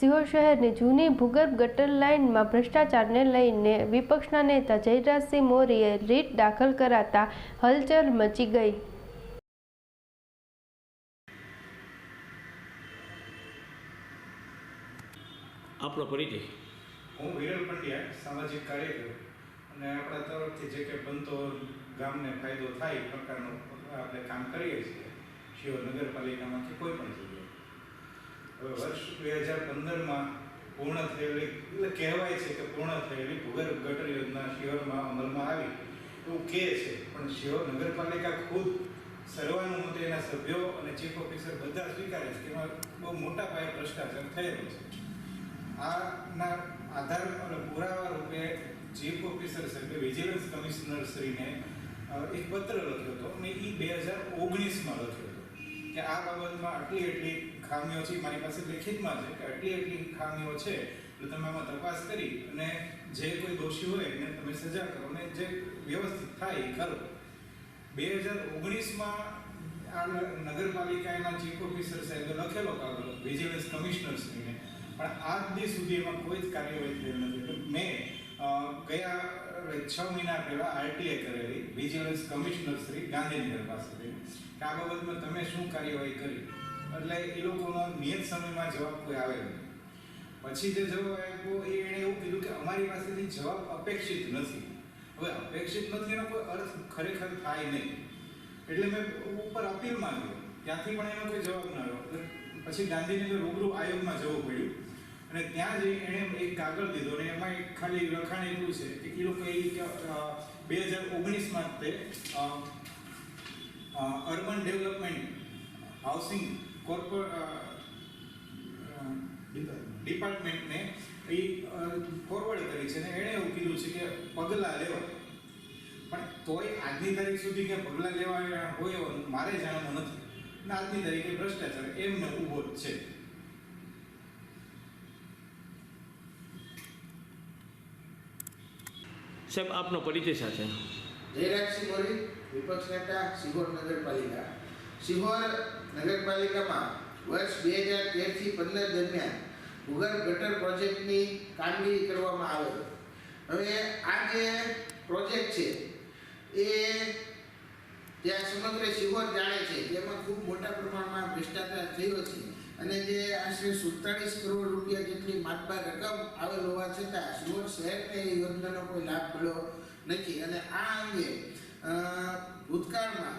સિહોર શહેરની જૂની ભૂગર્ભ ગટર લાઇનમાં ભ્રષ્ટાચારને લઈને વિપક્ષના નેતા જયરાજસિંહ મોરીએ રીટ દાખલ કરાતા હલચલ મચી ગઈ। આપણો પરિચય। હું વિરલ પંડ્યા, સામાજિક કાર્યકર, અને આપણા તરફથી જે કંઈ બનતો ગામને ફાયદો થાય એ પ્રકારનું આપણે કામ કરીએ છીએ શિહોર નગરપાલિકામાંથી કોઈ પણ જગ્યાએ। હવે વર્ષ 2015માં પૂર્ણ થયેલી, એટલે કહેવાય છે કે પૂર્ણ થયેલી ભૂગર્ભ ગટર યોજના શિહોરમાં અમલમાં આવી એવું કહે છે, પણ શિહોર નગરપાલિકા ખુદ સર્વાનુમતે એના સભ્યો અને ચીફ ઓફિસર બધા સ્વીકારે છે કે એમાં બહુ મોટા પાયે ભ્રષ્ટાચાર થયેલો છે। આના આધાર અને પુરાવા રૂપે ચીફ ઓફિસર સાહેબે વિજિલન્સ કમિશનર શ્રીને એક પત્ર લખ્યો હતો અને એ 2019માં લખ્યો હતો કે આ બાબતમાં આટલી ખામીઓ છે, મારી પાસે લેખિતમાં છે કે આટલી ખામીઓ છે, તો તમે આમાં તપાસ કરી અને જે કોઈ દોષી હોય એને તમે સજા કરો અને જે વ્યવસ્થિત થાય એ કરો। 2019માં આ નગરપાલિકાના ચીફ ઓફિસર સાહેબે લખેલો કાગળ વિજિલન્સ કમિશનર શ્રીને, પણ આજ દી સુધી એમાં કોઈ જ કાર્યવાહી થઈ નથી। એટલે મેં ગયા 6 મહિના પહેલાં આરટીએ કરેલી વિજિલન્સ કમિશનર શ્રી ગાંધીનગર પાસેથી કે આ બાબતમાં તમે શું કાર્યવાહી કરી, એટલે એ લોકોનો નિયત સમયમાં જવાબ કોઈ આવે નહીં। પછી જે જવાબ આપ્યો એણે એવું કીધું કે અમારી પાસેથી જવાબ અપેક્ષિત નથી। હવે અપેક્ષિત નથી એનો કોઈ અર્થ ખરેખર થાય નહીં, એટલે મેં ઉપર અપીલમાં ગયો, ત્યાંથી પણ એનો કોઈ જવાબ ન આવ્યો। એટલે પછી ગાંધીનગર રૂબરૂ આયોગમાં જવું પડ્યું અને ત્યાં જઈ એણે એક કાગળ દીધો અને એમાં એક ખાલી લખાણ એટલું છે કે એ લોકો 2019માં તે અર્બન ડેવલપમેન્ટ હાઉસિંગ ડિપાર્ટમેન્ટને એ ફોરવર્ડ કરી છે અને એણે એવું કીધું છે કે પગલાં લેવા, પણ તોય આજની તારીખ સુધી કે પગલાં લેવા હોય એવું મારે જાણવું નથી અને આજની તારીખે ભ્રષ્ટાચાર એમને ઊભો જ છે। સાહેબ, આપનો પરિચય સાથે। જયરાજસિંહ મોરી, વિપક્ષ નેતા, સિહોર નગરપાલિકા। સિહોર નગરપાલિકામાં વર્ષ 2013 થી 15 દરમિયાન ભૂગર્ભ ગટર પ્રોજેક્ટની કામગીરી કરવામાં આવેલ। હવે આ જે પ્રોજેક્ટ છે એ ત્યાં સમગ્ર સિહોર જાણે છે કે એમાં ખૂબ મોટા પ્રમાણમાં ભ્રષ્ટાચાર થયો છે અને જે આશરે 47 કરોડ રૂપિયા જેટલી માતબાર રકમ આવેલ હોવા છતાં સિહોર શહેરને એ યોજનાનો કોઈ લાભ મળ્યો નથી। અને આ અંગે ભૂતકાળમાં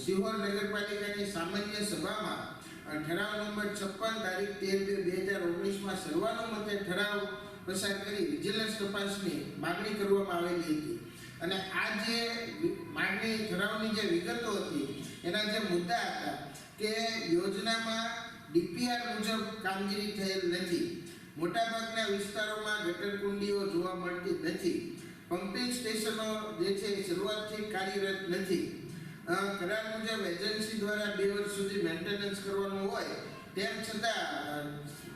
સિહોર નગરપાલિકાની સામાન્ય સભામાં ઠરાવ નંબર 56 તારીખ 13/2/2019માં સર્વાનુમતે ઠરાવ પસાર કરી વિજિલન્સ તપાસની માગણી કરવામાં આવેલી હતી। અને આ જે માગણી ઠરાવની જે વિગતો હતી એના જે મુદ્દા હતા કે યોજનામાં ડીપીઆર મુજબ કામગીરી થયેલ નથી, મોટાભાગના વિસ્તારોમાં ગટર કુંડીઓ જોવા મળતી નથી, પમ્પિંગ સ્ટેશનો જે છે એ શરૂઆતથી કાર્યરત નથી, કરાર મુજબ એજન્સી દ્વારા 2 વર્ષ સુધી મેન્ટેનન્સ કરવાનું હોય તેમ છતાં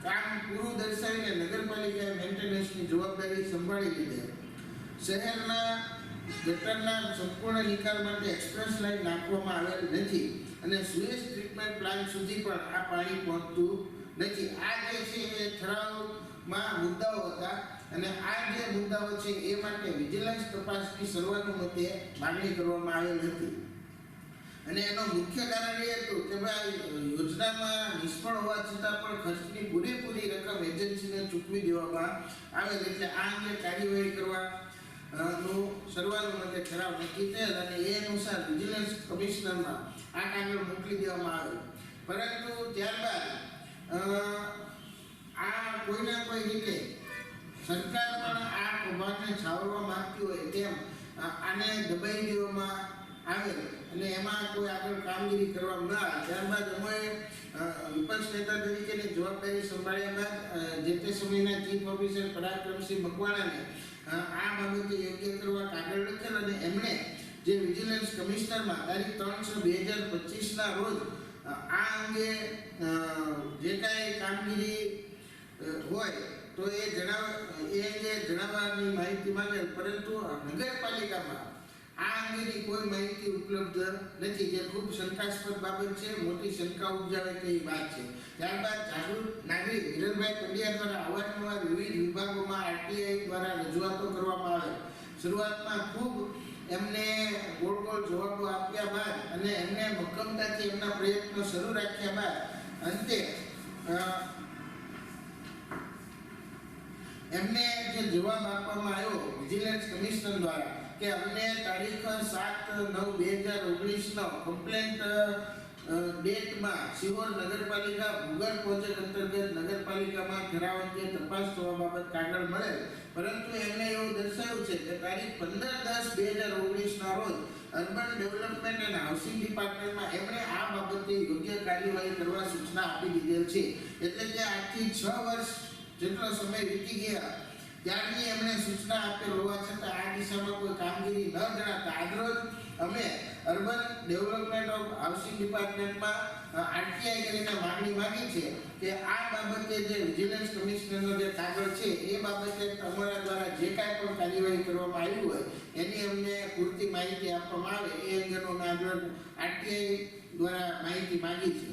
કામ પૂરું દર્શાવીને નગરપાલિકાએ મેન્ટેનન્સની જવાબદારી સંભાળી લીધી। શહેરના ગટરના સંપૂર્ણ નિકાલ માટે એક્સપ્રેસ લાઇન નાખવામાં આવેલ નથી અને સુએજ ટ્રીટમેન્ટ પ્લાન્ટ સુધી પણ આ પાણી પહોંચતું નથી। આ જે છે એ ઠરાવમાં મુદ્દાઓ હતા અને આ જે મુદ્દાઓ છે એ માટે વિજિલન્સ તપાસની સર્વાનુમતે માગણી કરવામાં આવેલ હતી। અને એનો મુખ્ય કારણ એ હતું કે ભાઈ યોજનામાં નિષ્ફળ હોવા છતાં પણ ખર્ચની પૂરેપૂરી રકમ એજન્સીને ચૂકવી દેવામાં આવેલ, એટલે આ અંગે કાર્યવાહી કરવા નું સર્વાનુમતે ઠરાવ નક્કી થયેલ અને એ અનુસાર વિજિલન્સ કમિશનરમાં આ કાગળ મોકલી દેવામાં આવેલ। પરંતુ ત્યારબાદ આ કોઈના કોઈ રીતે સરકાર પણ આ કૌભાંડને છાવરવા માંગતી હોય તેમ આને દબાઈ દેવામાં આવેલ અને એમાં કોઈ આગળ કામગીરી કરવામાં ન આવે। ત્યારબાદ અમે વિપક્ષ નેતા તરીકેની જવાબદારી સંભાળ્યા બાદ જે તે સમયના ચીફ ઓફિસર પરાક્રમસિંહ મકવાણાને આ બાબતે યોગ્ય કરવા કાગળ લખેલ અને એમણે જે વિજિલન્સ કમિશનરમાં તારીખ 3/6/2025ના રોજ આ અંગે જે કાંઈ કામગીરી હોય તો એ અંગે જણાવવાની માહિતી માંગેલ, પરંતુ નગરપાલિકામાં આ અંગેની કોઈ માહિતી ઉપલબ્ધ નથી, જે ખૂબ શંકાસ્પદ બાબત છે, મોટી શંકા ઉપજાવે તેવી વાત છે. ત્યારબાદ જાગૃત નાગરિક વિરલભાઈ પંડ્યા દ્વારા અવારનવાર વિવિધ વિભાગોમાં આરટીઆઈ દ્વારા રજૂઆતો કરવામાં આવે. શરૂઆતમાં ખૂબ એમને ગોળ ગોળ જવાબો આપ્યા બાદ અને એમને મક્કમતાથી એમના પ્રયત્નો શરૂ રાખ્યા બાદ અંતે એમને જે જવાબ આપવામાં આવ્યો વિજિલન્સ કમિશનર દ્વારા કે અમને તારીખ 7/9/2019 નો કમ્પ્લેન્ટ ડેટમાં શિહોર નગરપાલિકા ભૂગર્ભ પ્રોજેક્ટ અંતર્ગત નગરપાલિકામાં ઠરાવ અંગે તપાસ થવા બાબત કાગળ મળેલ, પરંતુ એમણે એવું દર્શાવ્યું છે કે તારીખ 15/10/2019 ના રોજ અર્બન ડેવલપમેન્ટ અને હાઉસિંગ ડિપાર્ટમેન્ટમાં એમણે આ બાબતે યોગ્ય કાર્યવાહી કરવા સૂચના આપી દીધેલ છે. એટલે કે આજથી 6 વર્ષ જેટલો સમય વીતી ગયા ત્યારની એમણે સૂચના આપેલ હોવા છતાં આ દિશામાં કોઈ કામગીરી ન જણાતા આજરોજ અમે અર્બન ડેવલપમેન્ટ ઓફ હાઉસિંગ ડિપાર્ટમેન્ટમાં આરટીઆઈ કરીને માંગણી માંગી છે કે આ બાબતે જે વિજિલન્સ કમિશનરનો જે કાગળ છે એ બાબતે તમારા દ્વારા જે કાંઈ પણ કાર્યવાહી કરવામાં આવી હોય એની અમને પૂરતી માહિતી આપવામાં આવે એ અંગેનો અમે આજરોજ આરટીઆઈ દ્વારા માહિતી માંગી છે.